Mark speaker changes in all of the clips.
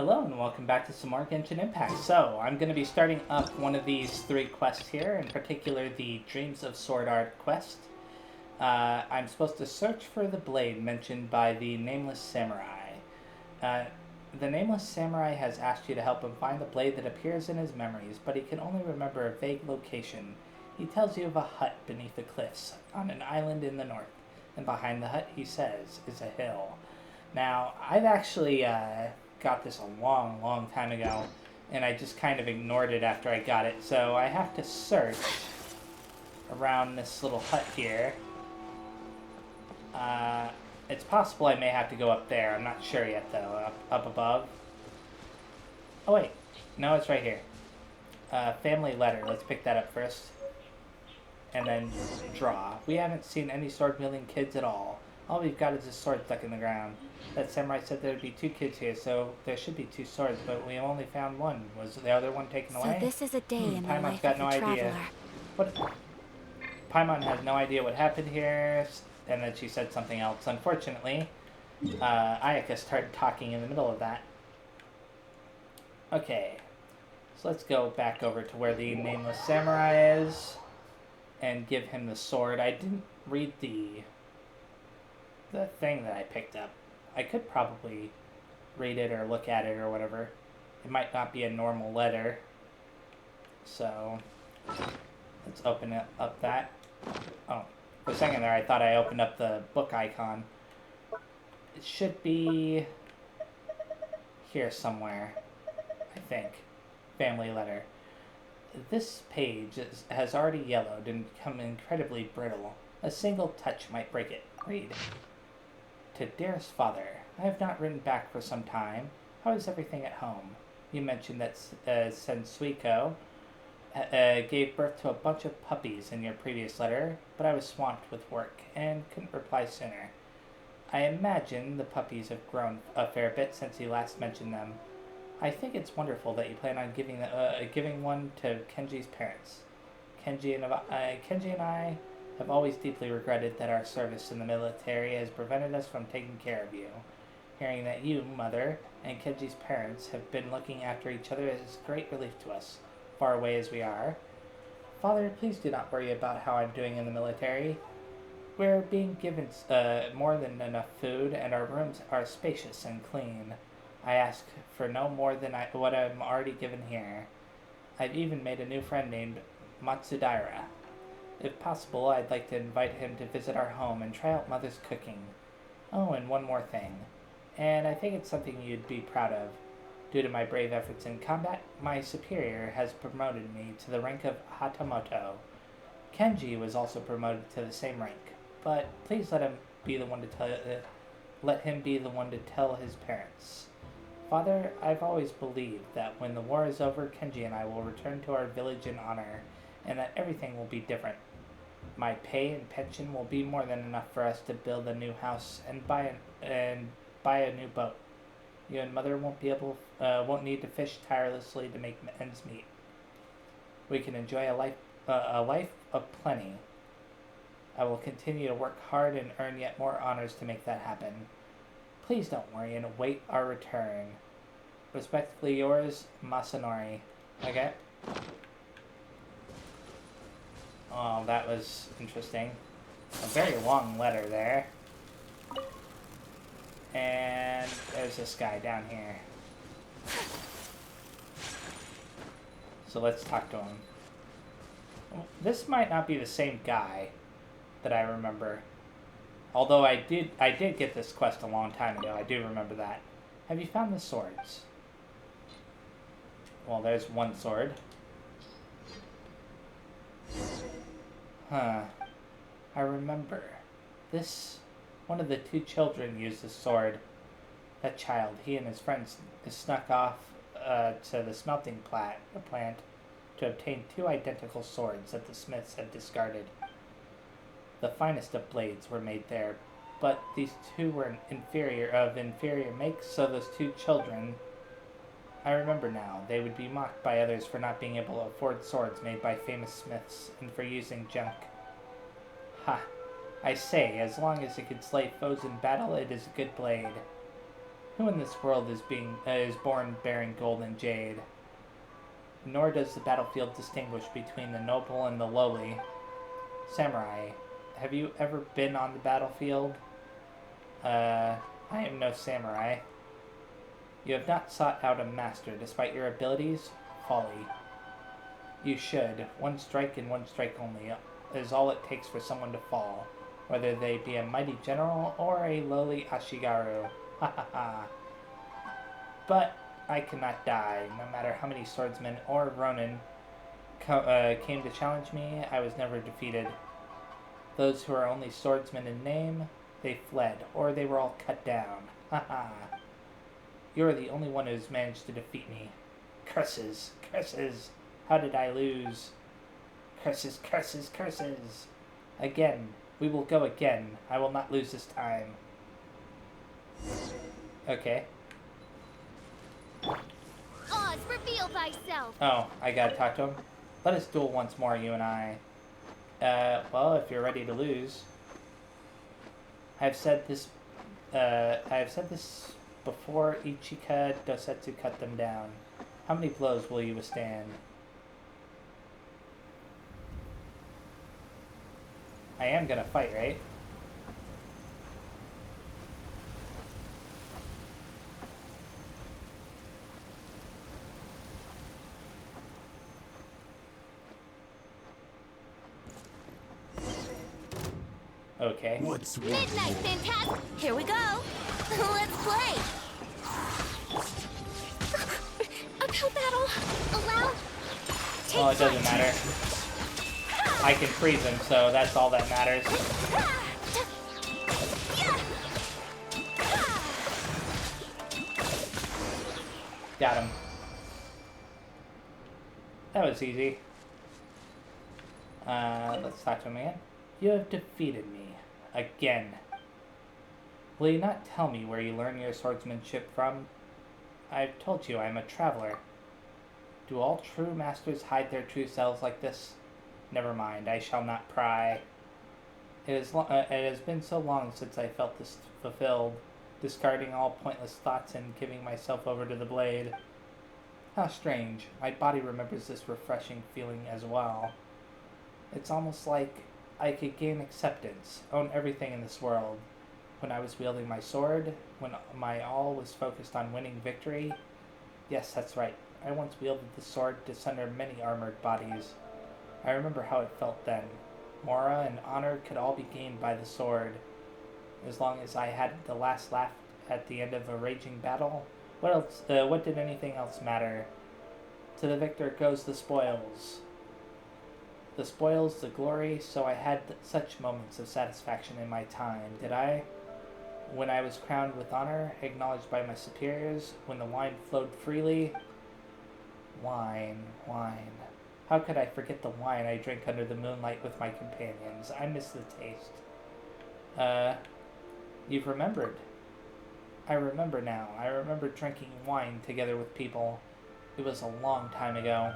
Speaker 1: Hello and welcome back to some more Genshin Impact. So, I'm going to be starting up one of these three quests here, in particular the Dreams of Sword Art quest. I'm supposed to search for the blade mentioned by the Nameless Samurai. The Nameless Samurai has asked you to help him find the blade that appears in his memories, but he can only remember a vague location. He tells you of a hut beneath the cliffs, on an island in the north, and behind the hut, he says, is a hill. Now, I've actually got this a long time ago, and I just kind of ignored it after I got it, so I have to search around this little hut here. It's possible I may have to go up there. I'm not sure yet, though. Up above. Oh, wait. No, it's right here. Family letter. Let's pick that up first. And then draw. We haven't seen any sword-wielding kids at all. All we've got is a sword stuck in the ground. That samurai said there would be 2 kids here, so there should be 2 swords, but we only found one. Was the other one taken away?
Speaker 2: So this is a day in the
Speaker 1: Paimon's
Speaker 2: life
Speaker 1: got
Speaker 2: of
Speaker 1: no
Speaker 2: a
Speaker 1: idea.
Speaker 2: traveler.
Speaker 1: What? Paimon has no idea what happened here, and then she said something else. Unfortunately, Ayaka started talking in the middle of that. Okay, so let's go back over to where the Nameless Samurai is, and give him the sword. I didn't read the thing that I picked up. I could probably read it or look at it or whatever. It might not be a normal letter. So, let's open it up that. Oh, for a second there I thought I opened up the book icon. It should be here somewhere, I think. Family letter. This page has already yellowed and become incredibly brittle. A single touch might break it. Read. To dearest father, I have not written back for some time. How is everything at home? You mentioned that Sensuiko gave birth to a bunch of puppies in your previous letter, but I was swamped with work and couldn't reply sooner. I imagine the puppies have grown a fair bit since you last mentioned them. I think it's wonderful that you plan on giving one to Kenji's parents. Kenji and I have always deeply regretted that our service in the military has prevented us from taking care of you. Hearing that you, Mother, and Kenji's parents have been looking after each other is great relief to us, far away as we are. Father, please do not worry about how I'm doing in the military. We're being given more than enough food, and our rooms are spacious and clean. I ask for no more than what I'm already given here. I've even made a new friend named Matsudaira. If possible, I'd like to invite him to visit our home and try out Mother's cooking. Oh, and one more thing. And I think it's something you'd be proud of. Due to my brave efforts in combat, my superior has promoted me to the rank of Hatamoto. Kenji was also promoted to the same rank, but please let him be the one to tell his parents. Father, I've always believed that when the war is over, Kenji and I will return to our village in honor, and that everything will be different. My pay and pension will be more than enough for us to build a new house and buy a new boat. You and Mother won't need to fish tirelessly to make ends meet. We can enjoy a life of plenty. I will continue to work hard and earn yet more honors to make that happen. Please don't worry and await our return. Respectfully yours, Masanori. Okay? Oh, that was interesting. A very long letter there. And there's this guy down here. So let's talk to him. This might not be the same guy that I remember. Although I did get this quest a long time ago. I do remember that. Have you found the swords? Well, there's one sword. Huh. I remember. One of the 2 children used this sword. That child, he and his friends snuck off to the smelting plant to obtain 2 identical swords that the smiths had discarded. The finest of blades were made there, but these 2 were inferior make, so those 2 children, I remember now, they would be mocked by others for not being able to afford swords made by famous smiths and for using junk. Ha! I say, as long as it can slay foes in battle, it is a good blade. Who in this world is born bearing gold and jade? Nor does the battlefield distinguish between the noble and the lowly. Samurai, have you ever been on the battlefield? I am no samurai. You have not sought out a master despite your abilities? Folly. You should. One strike and one strike only is all it takes for someone to fall, whether they be a mighty general or a lowly Ashigaru. Ha ha ha. But I cannot die. No matter how many swordsmen or ronin came to challenge me, I was never defeated. Those who are only swordsmen in name, they fled, or they were all cut down. Ha ha. You are the only one who has managed to defeat me. Curses, curses. How did I lose? Curses, curses, curses. Again. We will go again. I will not lose this time. Okay.
Speaker 2: Oz, reveal thyself.
Speaker 1: Oh, I gotta talk to him. Let us duel once more, you and I. Well, if you're ready to lose. I've said this before. Ichika Dosetsu cut them down. How many blows will you withstand? I am gonna fight, right? Okay.
Speaker 3: What's
Speaker 2: Midnight, fantastic. Here we go. Let's play. About battle. Allow.
Speaker 1: Well, it doesn't matter. I can freeze him, so that's all that matters. Got him. That was easy. Let's talk to him again. You have defeated me. Again. Will you not tell me where you learn your swordsmanship from? I've told you I'm a traveler. Do all true masters hide their true selves like this? Never mind, I shall not pry. It has been so long since I felt this fulfilled, discarding all pointless thoughts and giving myself over to the blade. How strange, my body remembers this refreshing feeling as well. It's almost like I could gain acceptance, own everything in this world. When I was wielding my sword, when my all was focused on winning victory. Yes, that's right, I once wielded the sword to sunder many armored bodies. I remember how it felt then. Mora and honor could all be gained by the sword. As long as I had the last laugh at the end of a raging battle, what did anything else matter? To the victor goes the spoils. The spoils, the glory, so I had such moments of satisfaction in my time, did I? When I was crowned with honor, acknowledged by my superiors, when the wine flowed freely. Wine, wine. How could I forget the wine I drank under the moonlight with my companions? I miss the taste. You've remembered. I remember now. I remember drinking wine together with people. It was a long time ago.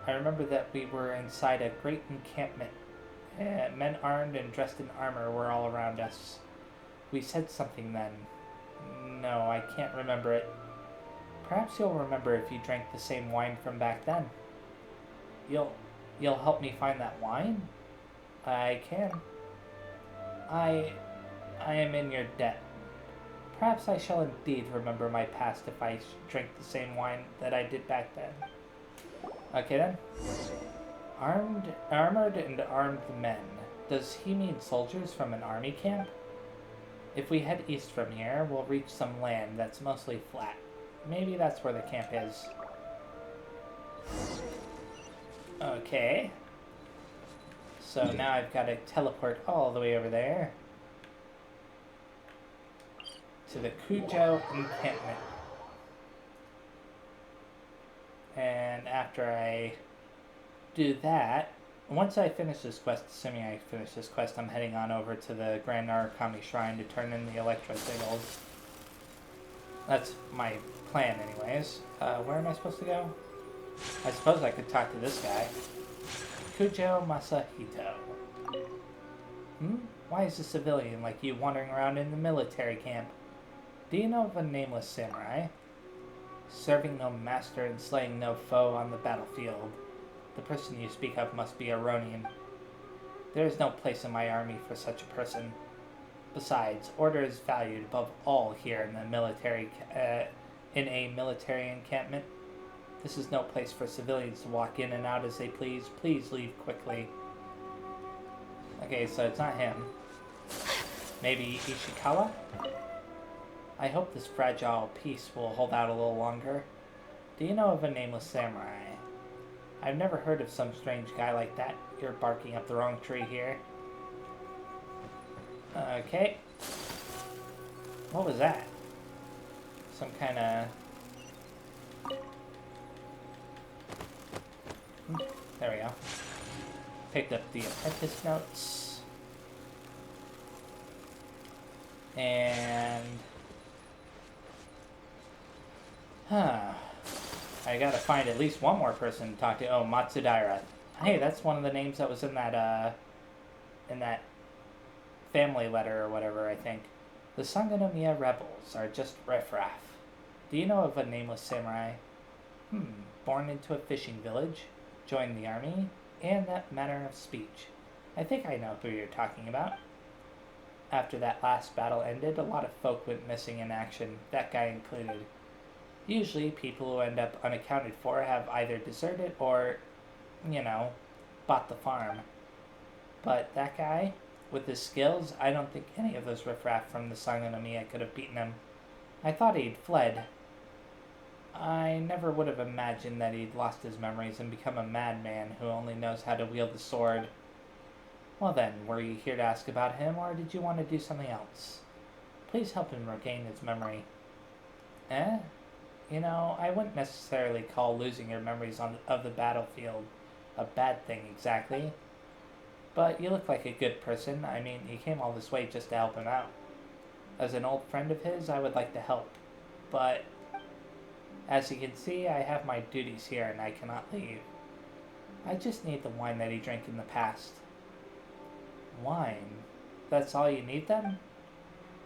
Speaker 1: I remember that we were inside a great encampment. Men armed and dressed in armor were all around us. We said something then. No, I can't remember it. Perhaps you'll remember if you drank the same wine from back then. You'll help me find that wine? I can. I am in your debt. Perhaps I shall indeed remember my past if I drink the same wine that I did back then. Okay then. Armored and armed men. Does he mean soldiers from an army camp? If we head east from here, we'll reach some land that's mostly flat. Maybe that's where the camp is. Okay. So now I've got to teleport all the way over there. To the Kujo encampment. And after I do that, once I finish this quest, assuming I finish this quest, I'm heading on over to the Grand Narukami Shrine to turn in the Electro Signals. That's my plan anyways. Where am I supposed to go? I suppose I could talk to this guy. Kujo Masahito. Why is a civilian like you wandering around in the military camp? Do you know of a nameless samurai? Serving no master and slaying no foe on the battlefield. The person you speak of must be a Ronin. There is no place in my army for such a person. Besides, order is valued above all here in a military encampment. This is no place for civilians to walk in and out as they please. Please leave quickly. Okay, so it's not him. Maybe Ishikawa? I hope this fragile peace will hold out a little longer. Do you know of a nameless samurai? I've never heard of some strange guy like that. You're barking up the wrong tree here. Okay. What was that? Some kind of... There we go. Picked up the apprentice notes. And... I gotta find at least one more person to talk to. Oh, Matsudaira. Hey, that's one of the names that was in that family letter or whatever, I think. The Sangonomiya rebels are just riffraff. Do you know of a nameless samurai? Born into a fishing village, joined the army, and that manner of speech. I think I know who you're talking about. After that last battle ended, a lot of folk went missing in action, that guy included. Usually, people who end up unaccounted for have either deserted or, bought the farm. But that guy, with his skills, I don't think any of those riffraff from the Sangonomiya could have beaten him. I thought he'd fled. I never would have imagined that he'd lost his memories and become a madman who only knows how to wield the sword. Well then, were you here to ask about him, or did you want to do something else? Please help him regain his memory. Eh? I wouldn't necessarily call losing your memories of the battlefield a bad thing exactly. But you look like a good person. I mean, you came all this way just to help him out. As an old friend of his, I would like to help. But, as you can see, I have my duties here and I cannot leave. I just need the wine that he drank in the past. Wine? That's all you need then?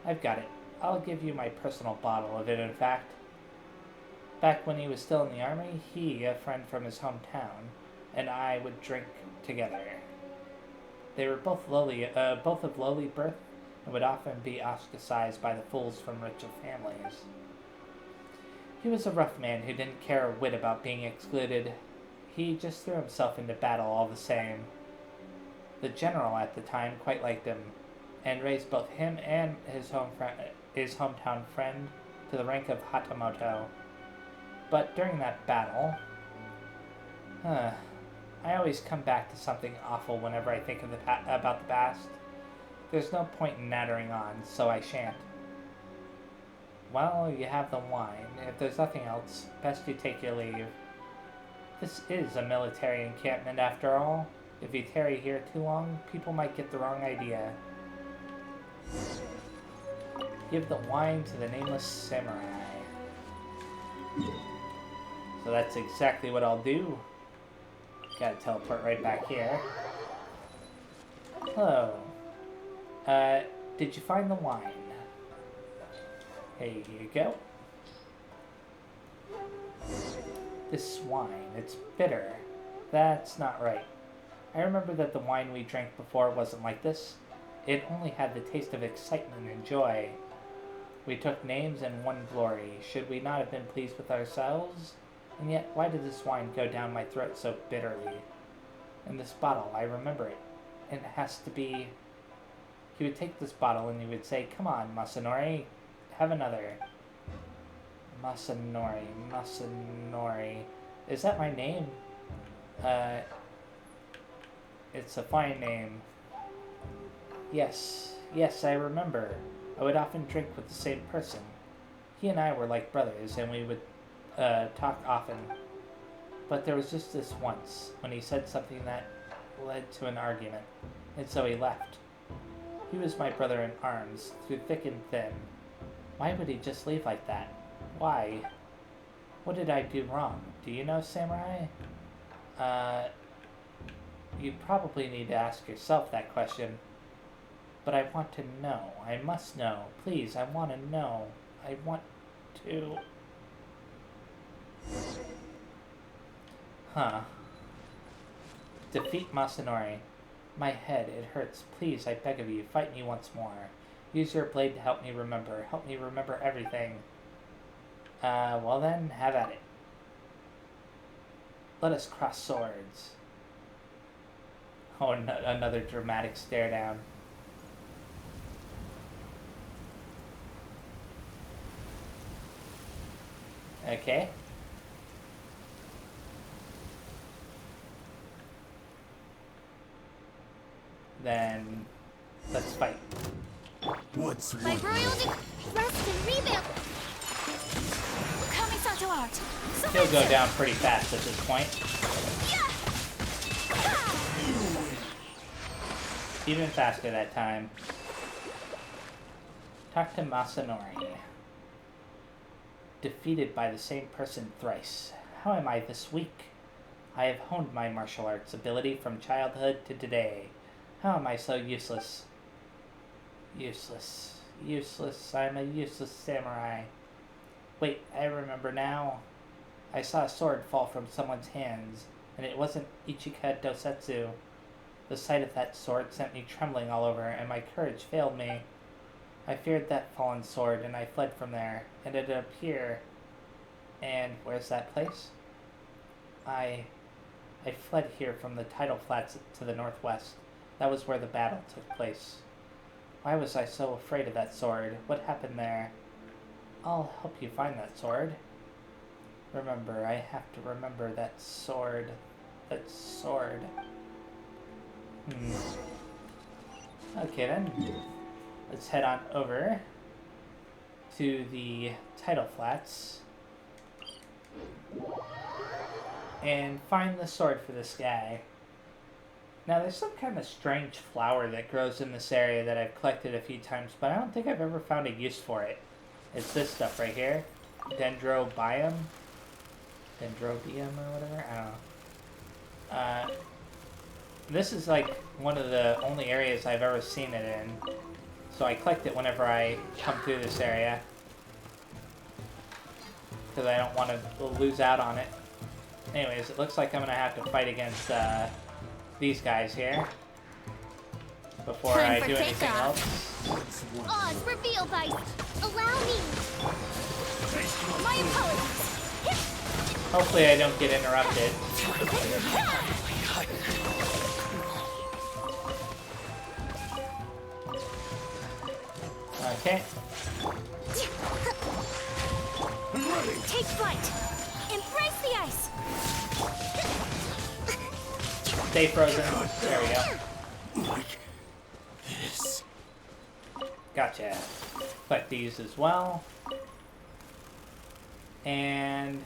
Speaker 1: I've got it. I'll give you my personal bottle of it, in fact. Back when he was still in the army, he, a friend from his hometown, and I would drink together. They were both of lowly birth, and would often be ostracized by the fools from richer families. He was a rough man who didn't care a whit about being excluded. He just threw himself into battle all the same. The general at the time quite liked him, and raised both him and his hometown friend to the rank of Hatamoto. But during that battle, I always come back to something awful whenever I think of about the past. There's no point in nattering on, so I shan't. Well, you have the wine. If there's nothing else, best you take your leave. This is a military encampment after all. If you tarry here too long, people might get the wrong idea. Give the wine to the nameless samurai. So that's exactly what I'll do. Gotta teleport right back here. Hello. Did you find the wine? Here you go. This wine, it's bitter. That's not right. I remember that the wine we drank before wasn't like this. It only had the taste of excitement and joy. We took names and won glory. Should we not have been pleased with ourselves? And yet, why did this wine go down my throat so bitterly? And this bottle, I remember it. And it has to be... He would take this bottle and he would say, "Come on, Masanori, have another." Masanori. Is that my name? It's a fine name. Yes, I remember. I would often drink with the same person. He and I were like brothers, and we would talk often. But there was just this once, when he said something that led to an argument, and so he left. He was my brother in arms, through thick and thin. Why would he just leave like that? Why? What did I do wrong? Do you know, Samurai? You probably need to ask yourself that question. But I want to know. I must know. Please, I want to know. I want to... Huh. Defeat Masanori. My head, it hurts. Please, I beg of you, fight me once more. Use your blade to help me remember. Help me remember everything. Well then, have at it. Let us cross swords. Oh, no, another dramatic stare down. Okay. Then, let's fight.
Speaker 3: What's
Speaker 2: My royal rest and rebuild. Coming to art.
Speaker 1: He'll go down pretty fast at this point. Even faster that time. Talk to Masanori. Defeated by the same person thrice. How am I this weak? I have honed my martial arts ability from childhood to today. How am I so useless? Useless. Useless. I'm a useless samurai. Wait, I remember now. I saw a sword fall from someone's hands, and it wasn't Ichika Dosetsu. The sight of that sword sent me trembling all over, and my courage failed me. I feared that fallen sword, and I fled from there, and it appeared. And where's that place? I fled here from the tidal flats to the northwest. That was where the battle took place. Why was I so afraid of that sword? What happened there? I'll help you find that sword. Remember, I have to remember that sword. That sword. Okay then. Let's head on over to the tidal flats and find the sword for this guy. Now there's some kind of strange flower that grows in this area that I've collected a few times, but I don't think I've ever found a use for it. It's this stuff right here. Dendrobium? Dendrobium or whatever? I don't know. This is like one of the only areas I've ever seen it in. So I collect it whenever I come through this area. Because I don't want to lose out on it. Anyways, it looks like I'm going to have to fight against these guys here. Before I do anything else.
Speaker 2: Oz, reveal vice. Allow me. My apologies.
Speaker 1: Hopefully I don't get interrupted. Okay.
Speaker 2: Take flight. Embrace the ice.
Speaker 1: Stay frozen. There we go.
Speaker 3: like this?
Speaker 1: Gotcha. Collect these as well. And...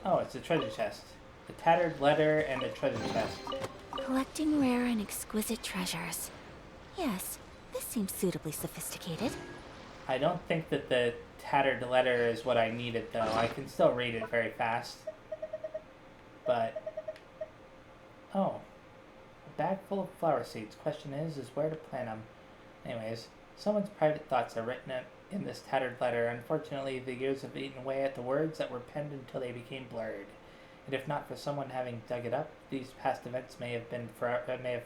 Speaker 1: oh, it's a treasure chest. A tattered letter and a treasure chest.
Speaker 2: Collecting rare and exquisite treasures. Yes, this seems suitably sophisticated.
Speaker 1: I don't think that the tattered letter is what I needed, though. I can still read it very fast. But... oh. A bag full of flower seeds. Question is where to plant them. Anyways, someone's private thoughts are written in this tattered letter. Unfortunately, the years have eaten away at the words that were penned until they became blurred. And if not for someone having dug it up, these past events may have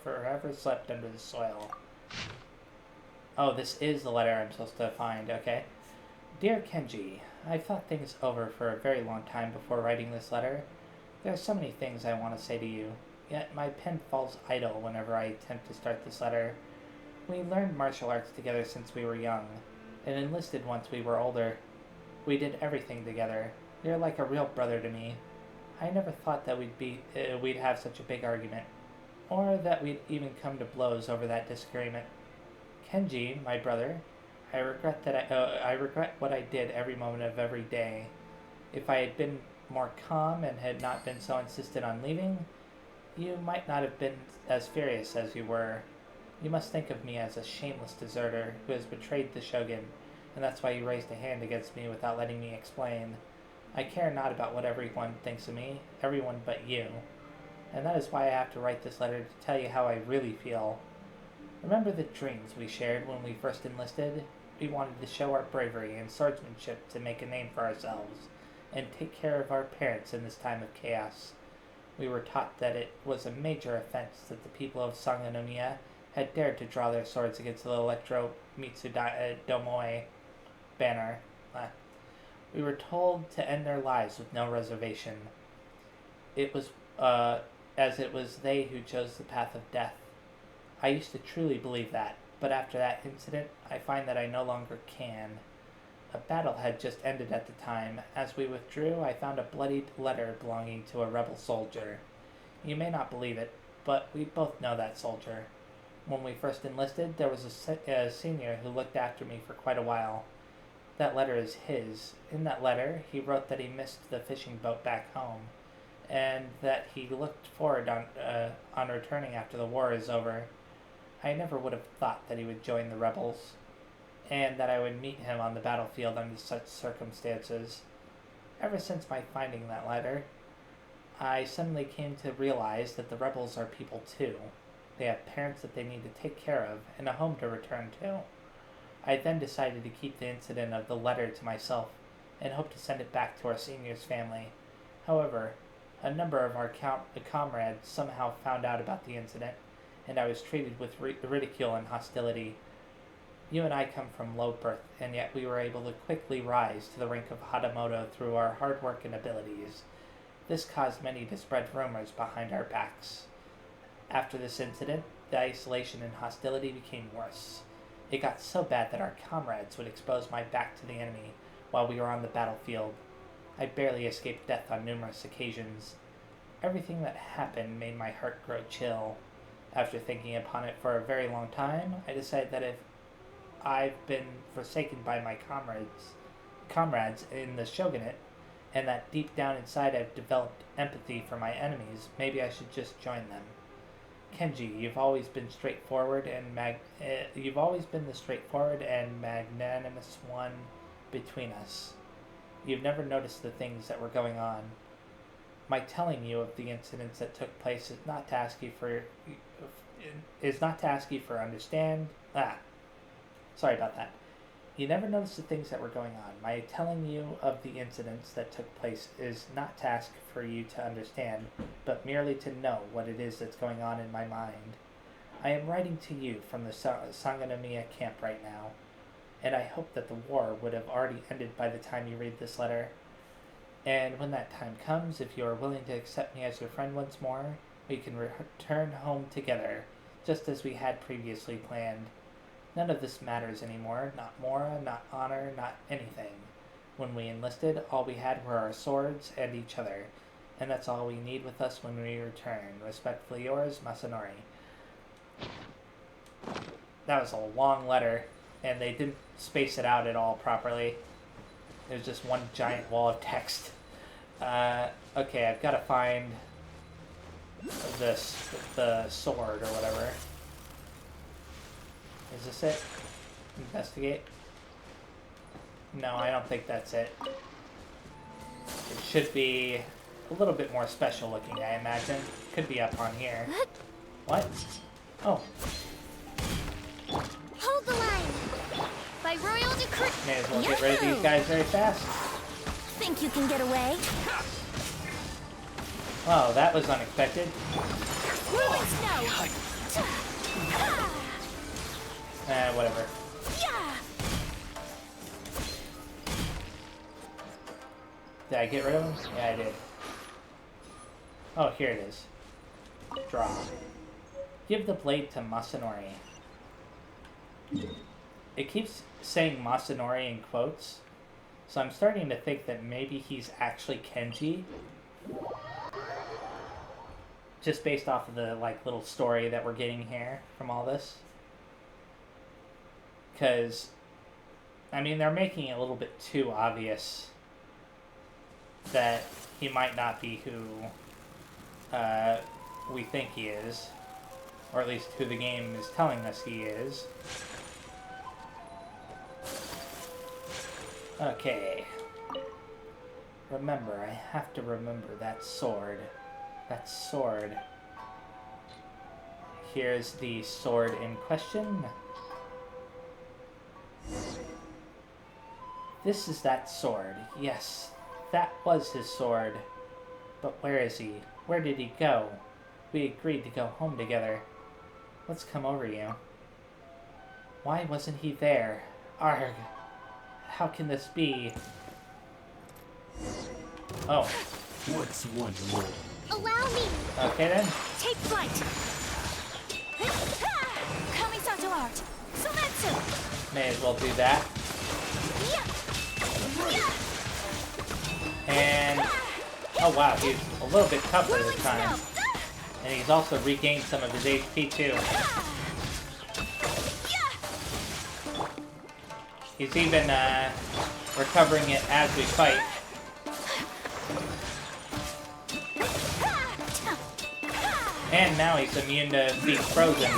Speaker 1: forever slept under the soil. Oh, this is the letter I'm supposed to find, okay. Dear Kenji, I've thought things over for a very long time before writing this letter. There are so many things I want to say to you, yet my pen falls idle whenever I attempt to start this letter. We learned martial arts together since we were young, and enlisted once we were older. We did everything together. You're like a real brother to me. I never thought that we'd have such a big argument, or that we'd even come to blows over that disagreement. Kenji, my brother, I regret what I did every moment of every day. If I had been more calm and had not been so insistent on leaving, you might not have been as furious as you were. You must think of me as a shameless deserter who has betrayed the Shogun, and that's why you raised a hand against me without letting me explain. I care not about what everyone thinks of me, everyone but you. And that is why I have to write this letter to tell you how I really feel. Remember the dreams we shared when we first enlisted? We wanted to show our bravery and swordsmanship to make a name for ourselves and take care of our parents in this time of chaos. We were taught that it was a major offense that the people of Sangonomiya had dared to draw their swords against the Electro Mitsudomoi banner. We were told to end their lives with no reservation. It was, as it was they who chose the path of death. I used to truly believe that, but after that incident, I find that I no longer can. A battle had just ended at the time. As we withdrew, I found a bloodied letter belonging to a rebel soldier. You may not believe it, but we both know that soldier. When we first enlisted, there was a senior who looked after me for quite a while. That letter is his. In that letter, he wrote that he missed the fishing boat back home, and that he looked forward on returning after the war is over. I never would have thought that he would join the rebels, and that I would meet him on the battlefield under such circumstances. Ever since my finding that letter, I suddenly came to realize that the rebels are people too. They have parents that they need to take care of, and a home to return to. I then decided to keep the incident of the letter to myself, and hoped to send it back to our senior's family. However, a number of our comrades somehow found out about the incident, and I was treated with ridicule and hostility. You and I come from low birth, and yet we were able to quickly rise to the rank of Hadamoto through our hard work and abilities. This caused many to spread rumors behind our backs. After this incident, the isolation and hostility became worse. It got so bad that our comrades would expose my back to the enemy while we were on the battlefield. I barely escaped death on numerous occasions. Everything that happened made my heart grow chill. After thinking upon it for a very long time, I decided that if I've been forsaken by my comrades in the shogunate, and that deep down inside I've developed empathy for my enemies, maybe I should just join them. Kenji, you've always been the straightforward and magnanimous one between us. You've never noticed the things that were going on. My telling you of the incidents that took place is not to ask you for understand. Sorry about that. You never noticed the things that were going on. My telling you of the incidents that took place is not to ask for you to understand, but merely to know what it is that's going on in my mind. I am writing to you from the Sangonomiya camp right now, and I hope that the war would have already ended by the time you read this letter. And when that time comes, if you are willing to accept me as your friend once more, we can return home together, just as we had previously planned. None of this matters anymore, not Mora, not honor, not anything. When we enlisted, all we had were our swords and each other, and that's all we need with us when we return. Respectfully yours, Masanori. That was a long letter, and they didn't space it out at all properly. It was just one giant wall of text. Okay, I've got to find the sword or whatever. Is this it? Investigate? No, I don't think that's it. It should be a little bit more special looking, I imagine. Could be up on here. What? Oh.
Speaker 2: Hold the line! By royal decree!
Speaker 1: May as well get rid of these guys very fast.
Speaker 2: Think you can get away?
Speaker 1: Wow, that was unexpected.
Speaker 2: Whirling snow!
Speaker 1: Whatever.
Speaker 2: Yeah!
Speaker 1: Did I get rid of them? Yeah, I did. Oh, here it is. Draw. Give the blade to Masanori. It keeps saying Masanori in quotes, so I'm starting to think that maybe he's actually Kenji. Just based off of the, little story that we're getting here from all this. Because, I mean, they're making it a little bit too obvious that he might not be who we think he is, or at least who the game is telling us he is. Okay. Remember, I have to remember that sword. That sword. Here's the sword in question. This is that sword. Yes, that was his sword. But where is he? Where did he go? We agreed to go home together. What's come over you? Why wasn't he there? Arg. How can this be? Oh.
Speaker 3: What's one more?
Speaker 2: Allow me!
Speaker 1: Okay then.
Speaker 2: Take flight! Kamisato art! Sumetsu!
Speaker 1: May as well do that. And... oh wow, he's a little bit tougher this time. And he's also regained some of his HP too. He's even recovering it as we fight. And now he's immune to being frozen.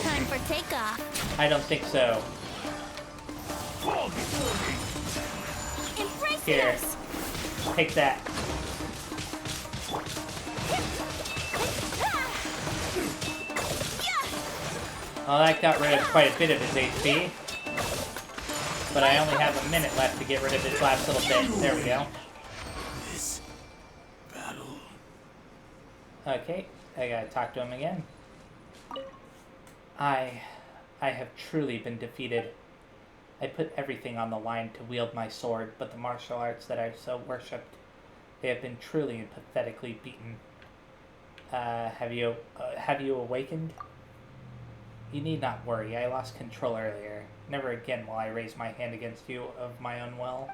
Speaker 2: Time for takeoff.
Speaker 1: I don't think so.
Speaker 2: Embrace
Speaker 1: Here.
Speaker 2: this.
Speaker 1: Take that. Well, that got rid of quite a bit of his HP. But I only have a minute left to get rid of this last little bit. There we go.
Speaker 3: This battle.
Speaker 1: Okay, I gotta talk to him again. I have truly been defeated. I put everything on the line to wield my sword, but the martial arts that I so worshipped, they have been truly and pathetically beaten. Have you awakened? You need not worry, I lost control earlier. Never again will I raise my hand against you of my own will.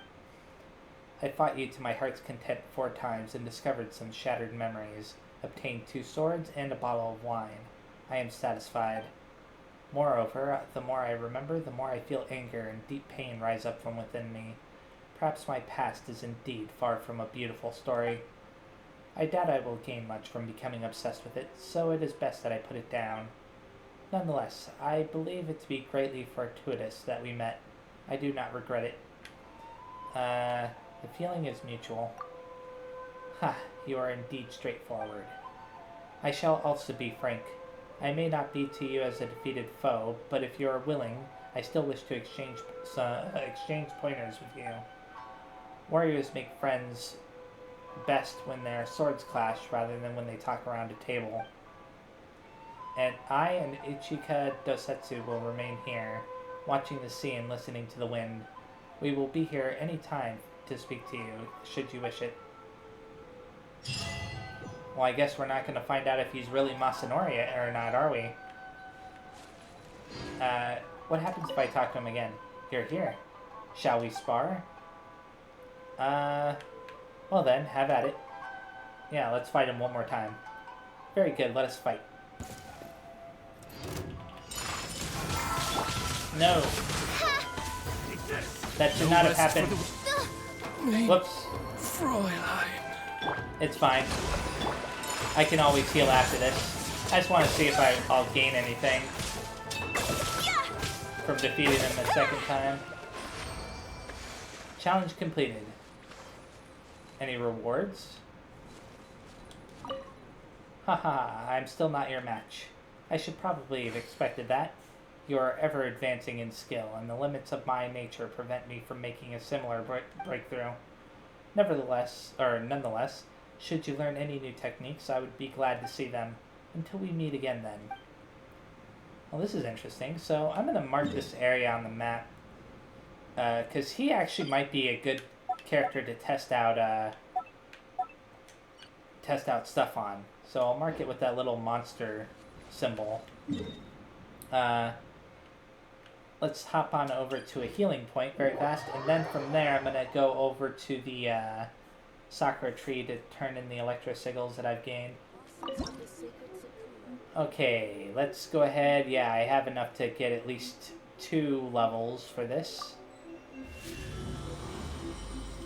Speaker 1: I fought you to my heart's content 4 times and discovered some shattered memories, obtained 2 swords and a bottle of wine. I am satisfied. Moreover, the more I remember, the more I feel anger and deep pain rise up from within me. Perhaps my past is indeed far from a beautiful story. I doubt I will gain much from becoming obsessed with it, so it is best that I put it down. Nonetheless, I believe it to be greatly fortuitous that we met. I do not regret it. The feeling is mutual. Ha, you are indeed straightforward. I shall also be frank. I may not be to you as a defeated foe, but if you are willing, I still wish to exchange pointers with you. Warriors make friends best when their swords clash rather than when they talk around a table. And I and Ichika Dosetsu will remain here, watching the sea and listening to the wind. We will be here any time to speak to you, should you wish it. Well, I guess we're not going to find out if he's really Masanori or not, are we? What happens if I talk to him again? You're here. Shall we spar? Well then, have at it. Yeah, let's fight him one more time. Very good, let us fight. No. That should not have happened. Whoops.
Speaker 3: Fräulein.
Speaker 1: It's fine. I can always heal after this. I just want to see if I'll gain anything from defeating him a second time. Challenge completed. Any rewards? Haha, I'm still not your match. I should probably have expected that. You are ever advancing in skill, and the limits of my nature prevent me from making a similar breakthrough. Nonetheless, should you learn any new techniques, I would be glad to see them. Until we meet again then. Well, this is interesting. So I'm going to mark this area on the map. Because he actually might be a good character to test out stuff on. So I'll mark it with that little monster symbol. Let's hop on over to a healing point very fast. And then from there, I'm going to go over to the Sakura tree to turn in the electro sigils that I've gained. Okay, let's go ahead. Yeah, I have enough to get at least 2 levels for this.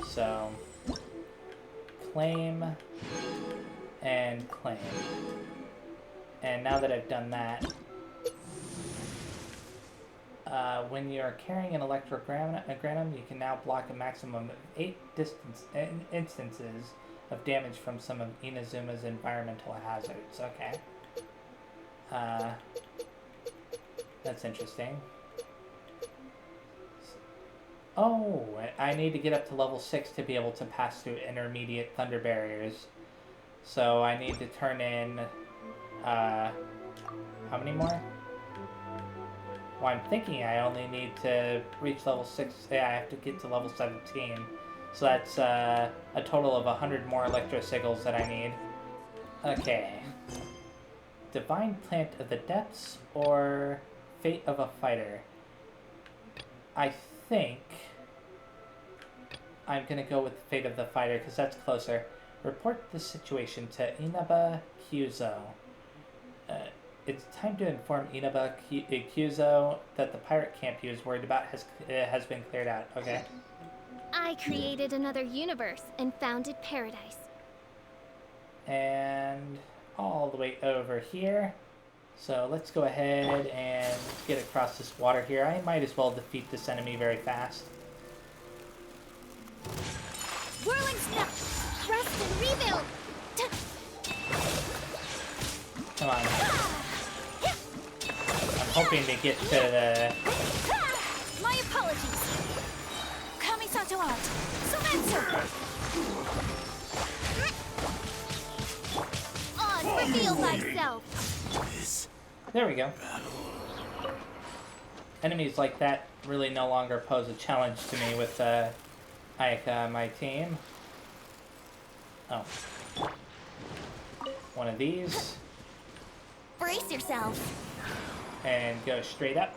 Speaker 1: So, claim and claim. And now that I've done that, when you're carrying an electrogranum, you can now block a maximum of 8 instances of damage from some of Inazuma's environmental hazards. Okay. That's interesting. Oh, I need to get up to level 6 to be able to pass through intermediate thunder barriers. So I need to turn in, how many more? Well, I'm thinking I only need to reach level 6. Yeah, I have to get to level 17. So that's a total of 100 more electro sigils that I need. Okay. Divine Plant of the Depths or Fate of a Fighter? I think I'm going to go with Fate of the Fighter because that's closer. Report the situation to Inaba Kyuzo. It's time to inform Inaba Kyuzo that the pirate camp he was worried about has been cleared out. Okay.
Speaker 4: I created another universe and founded paradise.
Speaker 1: And all the way over here. So let's go ahead and get across this water here. I might as well defeat this enemy very fast.
Speaker 4: Whirling snap! Rest and rebuild!
Speaker 1: Come on. I'm hoping to get to the...
Speaker 2: My apologies. Kamisato out. Sumetsu!
Speaker 4: On, reveal thyself!
Speaker 1: There we go. Enemies like that really no longer pose a challenge to me with Ayaka, my team. Oh. One of these.
Speaker 2: Brace yourself.
Speaker 1: And go straight up.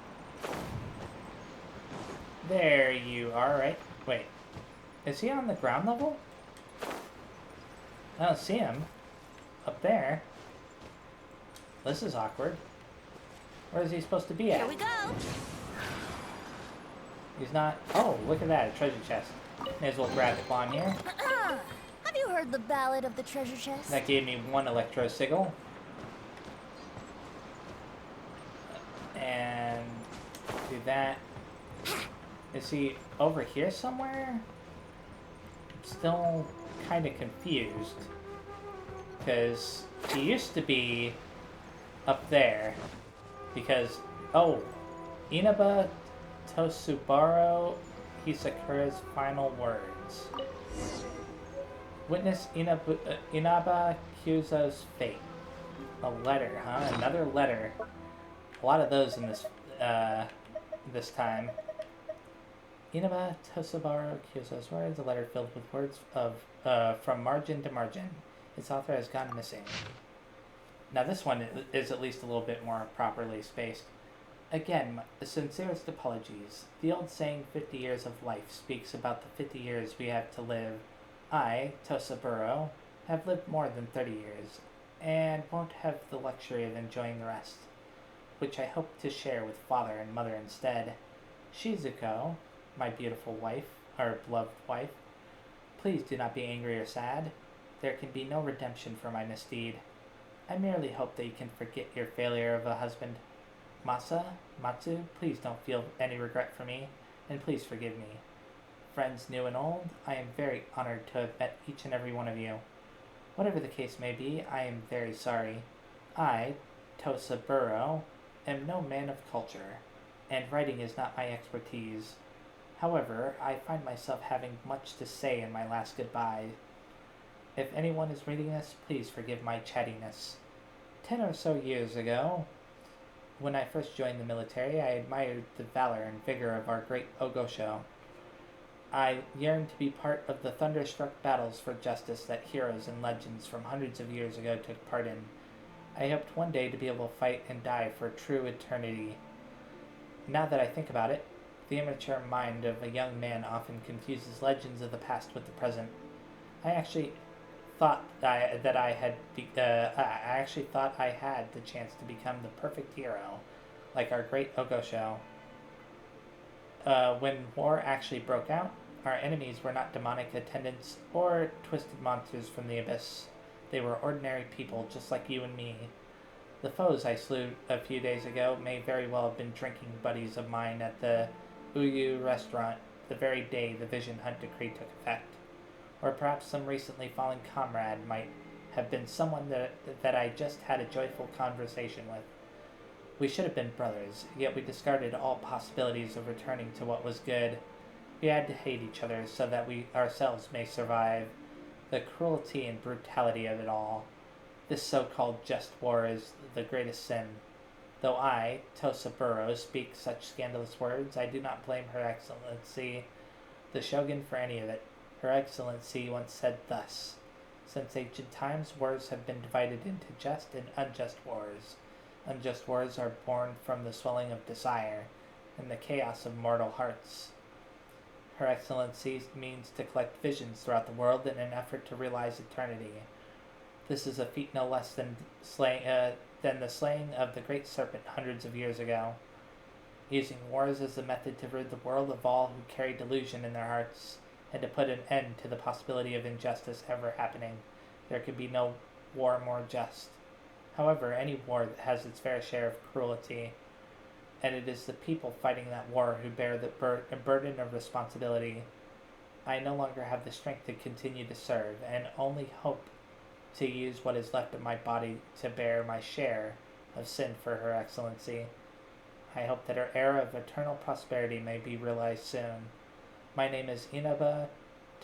Speaker 1: There you are, right? Wait. Is he on the ground level? I don't see him. Up there. This is awkward. Where is he supposed to be at?
Speaker 2: Here we go.
Speaker 1: He's not... Oh, look at that. A treasure chest. May as well grab it while I'm here.
Speaker 2: Have you heard the ballad of the treasure chest?
Speaker 1: That gave me one electro sigil. And do that. Is he over here somewhere? I'm still kind of confused. Because he used to be up there. Because, oh, Inaba Tosubaro Hisakura's final words. Witness Inaba Kyuzo's fate. A letter, huh? Another letter. A lot of those in this this time. Inaba Tosubaro Kyuzo's words. A letter filled with words of from margin to margin. Its author has gone missing. Now this one is at least a little bit more properly spaced. Again, my sincerest apologies. The old saying 50 years of life speaks about the 50 years we have to live. I, Tosaburo, have lived more than 30 years, and won't have the luxury of enjoying the rest, which I hope to share with father and mother instead. Shizuko, my beautiful wife, or beloved wife, please do not be angry or sad. There can be no redemption for my misdeed. I merely hope that you can forget your failure of a husband. Matsu, please don't feel any regret for me, and please forgive me. Friends new and old, I am very honored to have met each and every one of you. Whatever the case may be, I am very sorry. I, Tosaburo, am no man of culture, and writing is not my expertise. However, I find myself having much to say in my last goodbye. If anyone is reading this, please forgive my chattiness. 10 or so years ago, when I first joined the military, I admired the valor and vigor of our great Ogosho. I yearned to be part of the thunderstruck battles for justice that heroes and legends from hundreds of years ago took part in. I hoped one day to be able to fight and die for true eternity. Now that I think about it, the immature mind of a young man often confuses legends of the past with the present. I actually thought I had the chance to become the perfect hero, like our great Ogosho. When war actually broke out, our enemies were not demonic attendants or twisted monsters from the abyss. They were ordinary people just like you and me. The foes I slew a few days ago may very well have been drinking buddies of mine at the Uyu restaurant the very day the Vision Hunt decree took effect. Or perhaps some recently fallen comrade might have been someone that I just had a joyful conversation with. We should have been brothers, yet we discarded all possibilities of returning to what was good. We had to hate each other so that we ourselves may survive. The cruelty and brutality of it all. This so-called just war is the greatest sin. Though I, Tosaburo, speak such scandalous words, I do not blame Her Excellency, the Shogun, for any of it. Her Excellency once said thus, "Since ancient times, wars have been divided into just and unjust wars. Unjust wars are born from the swelling of desire and the chaos of mortal hearts. Her Excellency means to collect visions throughout the world in an effort to realize eternity. This is a feat no less than the slaying of the great serpent hundreds of years ago. Using wars as a method to rid the world of all who carry delusion in their hearts, and to put an end to the possibility of injustice ever happening. There can be no war more just. However, any war has its fair share of cruelty, and it is the people fighting that war who bear the burden of responsibility. I no longer have the strength to continue to serve, and only hope to use what is left of my body to bear my share of sin for Her Excellency. I hope that her era of eternal prosperity may be realized soon. My name is Inaba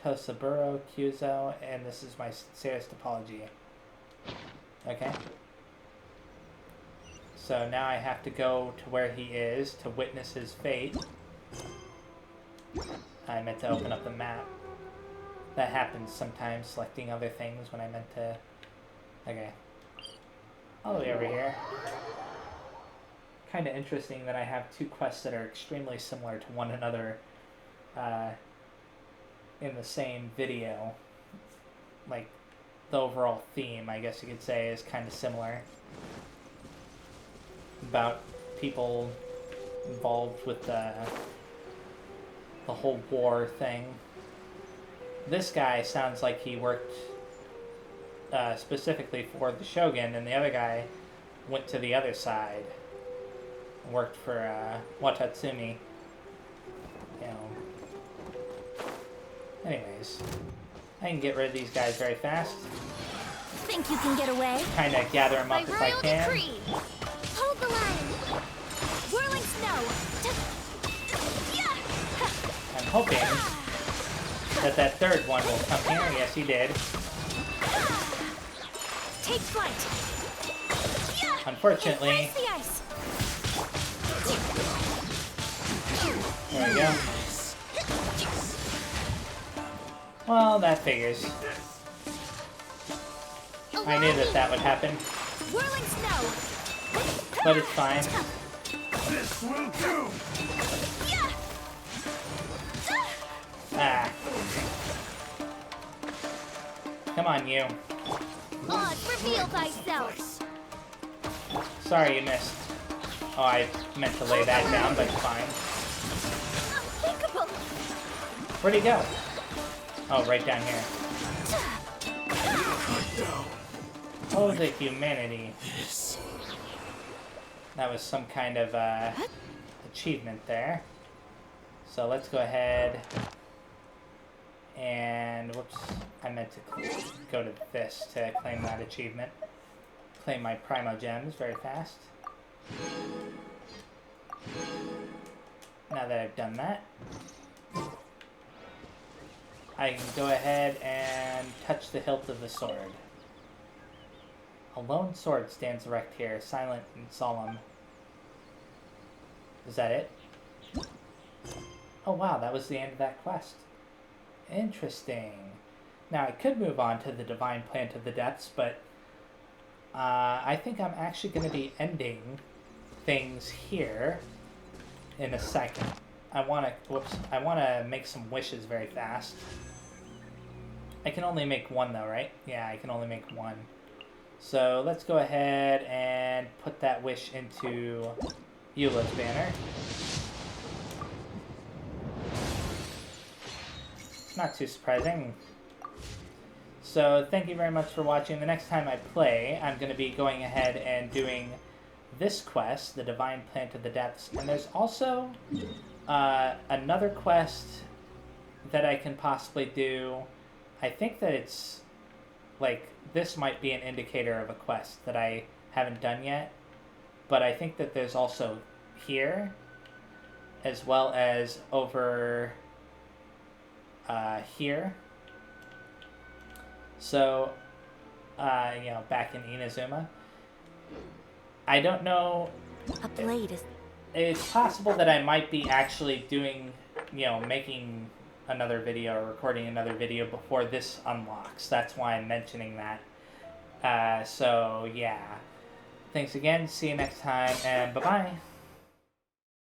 Speaker 1: Tosaburo Kyuzo, and this is my sincerest apology." Okay. So now I have to go to where he is to witness his fate. I meant to open up the map. That happens sometimes, selecting other things when I meant to... Okay. All the way over here. Kind of interesting that I have two quests that are extremely similar to one another in the same video. Like, the overall theme, I guess you could say, is kind of similar. About people involved with the whole war thing. This guy sounds like he worked specifically for the Shogun, and the other guy went to the other side and worked for Watatsumi. You know. Anyways, I can get rid of these guys very fast.
Speaker 2: Think you can get away?
Speaker 1: Kind of gather them up
Speaker 4: By
Speaker 1: if I
Speaker 4: royal
Speaker 1: can.
Speaker 4: decree. Hold the line.
Speaker 2: Whirling snow!
Speaker 1: I'm hoping that third one will come here. Yes, he did.
Speaker 2: Take flight!
Speaker 1: Unfortunately,
Speaker 2: Embrace the ice!
Speaker 1: there we go. Well, that figures. I knew that would happen,
Speaker 2: Whirling snow!
Speaker 1: but it's fine.
Speaker 3: This will do!
Speaker 1: Ah. Come on, you.
Speaker 4: Odd, reveal thyself.
Speaker 1: Sorry you missed. Oh, I meant to lay that down, but it's fine.
Speaker 4: Unthinkable.
Speaker 1: Where'd he go? Oh, right down here. Oh, the humanity.
Speaker 3: This.
Speaker 1: That was some kind of achievement there. So let's go ahead and, whoops, I meant to go to this to claim that achievement. Claim my Primo Gems very fast. Now that I've done that, I can go ahead and touch the hilt of the sword. A lone sword stands erect here, silent and solemn. Is that it? Oh wow, that was the end of that quest. Interesting. Now I could move on to the Divine Plant of the Depths, but I think I'm actually going to be ending things here in a second. I want to make some wishes very fast. I can only make one though, right? Yeah, I can only make one. So let's go ahead and put that wish into Eula's banner. Not too surprising. So thank you very much for watching. The next time I play, I'm going to be going ahead and doing this quest, the Divine Plant of the Depths. And there's also another quest that I can possibly do. I think that it's, like, this might be an indicator of a quest that I haven't done yet. but I think that there's also here, as well as over here. So, you know, back in Inazuma. I don't know.
Speaker 2: A blade is...
Speaker 1: It's possible that I might be actually doing, you know, making another video or recording another video before this unlocks. That's why I'm mentioning that. So, yeah. Thanks again. See you next time, and bye-bye.